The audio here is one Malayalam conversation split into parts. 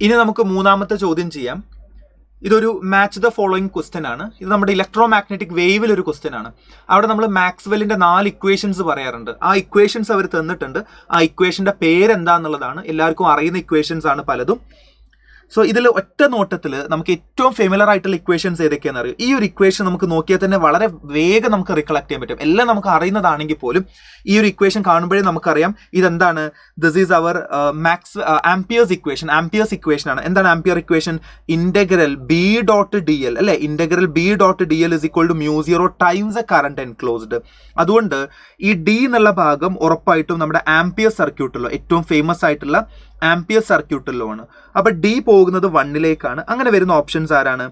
ഇനി നമുക്ക് മൂന്നാമത്തെ ചോദ്യം ചെയ്യാം. ഇതൊരു മാച്ച് ദ ഫോളോയിങ് ക്വസ്റ്റ്യൻ ആണ്. ഇത് നമ്മുടെ ഇലക്ട്രോ മാഗ്നറ്റിക് വേവിൽ ഒരു ക്വസ്റ്റ്യൻ ആണ്. അവിടെ നമ്മൾ മാക്സ്വെല്ലിന്റെ 4 ഇക്വേഷൻസ് പറയാറുണ്ട്. ആ ഇക്വേഷൻസ് അവർ തന്നിട്ടുണ്ട്. ആ ഇക്വേഷന്റെ പേരെന്താന്നുള്ളതാണ്. എല്ലാവർക്കും അറിയുന്ന ഇക്വേഷൻസ് ആണ് പലതും. സോ ഇതിൽ ഒറ്റ നോട്ടത്തിൽ നമുക്ക് ഏറ്റവും ഫെമിലർ ആയിട്ടുള്ള ഇക്വേഷൻസ് ഏതൊക്കെയാണെന്ന് അറിയും. ഈ ഒരു ഇക്വേഷൻ നമുക്ക് നോക്കിയാൽ തന്നെ വളരെ വേഗം നമുക്ക് റിക്കളക്ട് ചെയ്യാൻ പറ്റും. എല്ലാം നമുക്ക് അറിയുന്നതാണെങ്കിൽ പോലും ഈ ഒരു ഇക്വേഷൻ കാണുമ്പോഴേ നമുക്കറിയാം ഇതെന്താണ്. This is our Ampere's equation ആണ്. എന്താണ് Ampere equation? Integral B dot D L അല്ലെ. Integral B dot D L is equal to μ0 times a current enclosed. അതുകൊണ്ട് ഈ ഡി എന്നുള്ള ഭാഗം ഉറപ്പായിട്ടും നമ്മുടെ ആംപിയർ സർക്യൂട്ടിലോ ഏറ്റവും ഫേമസ് ആയിട്ടുള്ള ആംപിയർ സർക്യൂട്ടിലോ ആണ്. അപ്പൊ ഡി പോകുന്നത് 1ലേക്കാണ്. അങ്ങനെ വരുന്ന ഓപ്ഷൻസ് ആരാണ്?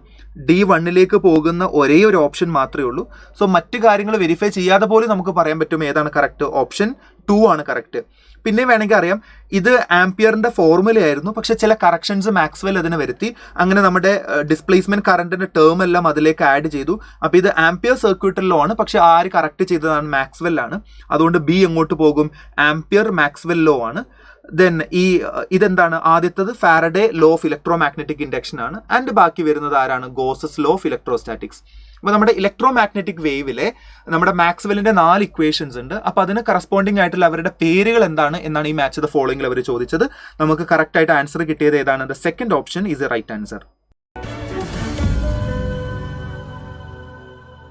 ഡി 1ലേക്ക് പോകുന്ന ഒരേ ഒരു ഓപ്ഷൻ മാത്രമേ ഉള്ളൂ. സോ മറ്റു കാര്യങ്ങൾ വെരിഫൈ ചെയ്യാതെ പോലും നമുക്ക് പറയാൻ പറ്റും ഏതാണ് കറക്റ്റ്. ഓപ്ഷൻ 2 ആണ് കറക്റ്റ്. പിന്നെ വേണമെങ്കിൽ അറിയാം ഇത് ആംപിയറിന്റെ ഫോർമുലയായിരുന്നു, പക്ഷെ ചില കറക്ഷൻസ് മാക്സ്വെൽ അതിന് വരുത്തി. അങ്ങനെ നമ്മുടെ ഡിസ്പ്ലേസ്മെന്റ് കറന്റിന്റെ ടേം എല്ലാം അതിലേക്ക് ആഡ് ചെയ്തു. അപ്പൊ ഇത് ആംപിയർ സർക്യൂട്ടൽ ലോ ആണ്, പക്ഷെ ആര് കറക്റ്റ് ചെയ്തതാണ്? മാക്സ്വെൽ ആണ്. അതുകൊണ്ട് ബി എങ്ങോട്ട് പോകും? ആംപിയർ മാക്സ്വെൽ ലോ ആണ്. ദെൻ ഇതെന്താണ്? ആദ്യത്തത് Faraday law of electromagnetic induction ആണ്. ആൻഡ് ബാക്കി വരുന്നത് ആരാണ്? Gauss's law of electrostatics. അപ്പൊ നമ്മുടെ ഇലക്ട്രോ മാഗ്നറ്റിക് വേവിലെ നമ്മുടെ മാക്സ്വെല്ലിന്റെ 4 ഇക്വേഷൻസ് ഉണ്ട്. അപ്പൊ അതിന് കറസ്പോണ്ടിങ് ആയിട്ടുള്ള അവരുടെ പേരുകൾ എന്താണ് എന്നാണ് ഈ മാച്ച് ദ ഫോളോയിങ്ങിൽ അവർ ചോദിച്ചത്. നമുക്ക് കറക്റ്റ് ആയിട്ട് ആൻസർ കിട്ടിയത് ഏതാണ്? The second option is a right answer.